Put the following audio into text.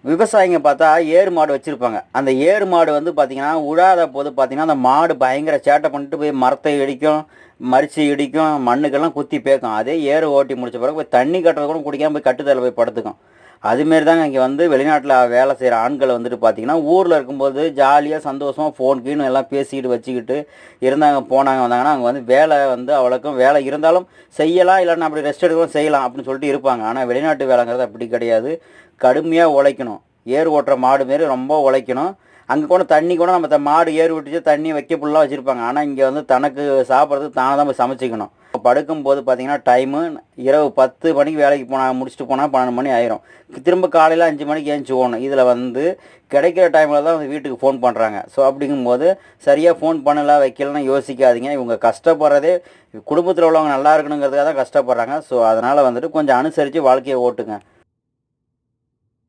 விவசாயிங்க பார்த்தா ஏறு மாடு வச்சுருப்பாங்க. அந்த ஏறு மாடு வந்து பார்த்திங்கன்னா உழாத போது பார்த்திங்கன்னா அந்த மாடு பயங்கர சேட்டை பண்ணிட்டு போய் மரத்தை இடிக்கும், மரிச்சு இடிக்கும், மண்ணுக்கெல்லாம் குத்தி பேக்கும். அதே ஏறு ஓட்டி முடிச்ச பிறகு போய் தண்ணி கட்டுறது கூட குடிக்காமல் போய் கட்டுத்தரையில் போய் படுத்துக்கும். அதுமாரி தாங்க இங்கே வந்து வெளிநாட்டில் வேலை செய்கிற ஆண்கள் வந்துட்டு பார்த்திங்கன்னா ஊரில் இருக்கும்போது ஜாலியாக சந்தோஷமாக ஃபோன் கீன்னு எல்லாம் பேசிக்கிட்டு வச்சுக்கிட்டு இருந்தாங்க, போனாங்க வந்தாங்கன்னா அங்கே வந்து வேலை வந்து அவ்வளோக்கும் வேலை இருந்தாலும் செய்யலாம், இல்லைன்னா அப்படி ரெஸ்ட் எடுக்கலாம் செய்யலாம் அப்படின்னு சொல்லிட்டு இருப்பாங்க. ஆனால் வெளிநாட்டு வேலைங்கிறது அப்படி கிடையாது. கடுமையாக உழைக்கணும். ஏர் ஓட்டுற மாடு மாரி ரொம்ப உழைக்கணும். அங்கே கூட தண்ணி கூட நம்ம மாடு ஏர் விட்டுச்சு தண்ணி வைக்க ஃபுல்லாக வச்சுருப்பாங்க. ஆனால் இங்கே வந்து தனக்கு சாப்பிட்றதுக்கு தானே தான் போய் சமைச்சிக்கணும். படுக்கும்போது பார்த்திங்கன்னா டைமு இரவு 10 மணிக்கு வேலைக்கு முடிச்சுட்டு போனால் 12 மணி ஆயிரும். திரும்ப காலையில் 5 மணிக்கு ஏஞ்சி போகணும். இதில் வந்து கிடைக்கிற டைமில் தான் வீட்டுக்கு ஃபோன் பண்ணுறாங்க. ஸோ அப்படிங்கும்போது சரியாக ஃபோன் பண்ணலாம் வைக்கலன்னு யோசிக்காதீங்க. இவங்க கஷ்டப்படுறதே குடும்பத்தில் உள்ளவங்க நல்லா இருக்கணுங்கிறதுக்காக தான் கஷ்டப்படுறாங்க. ஸோ அதனால் வந்துட்டு கொஞ்சம் அனுசரித்து வாழ்க்கையை ஓட்டுங்க.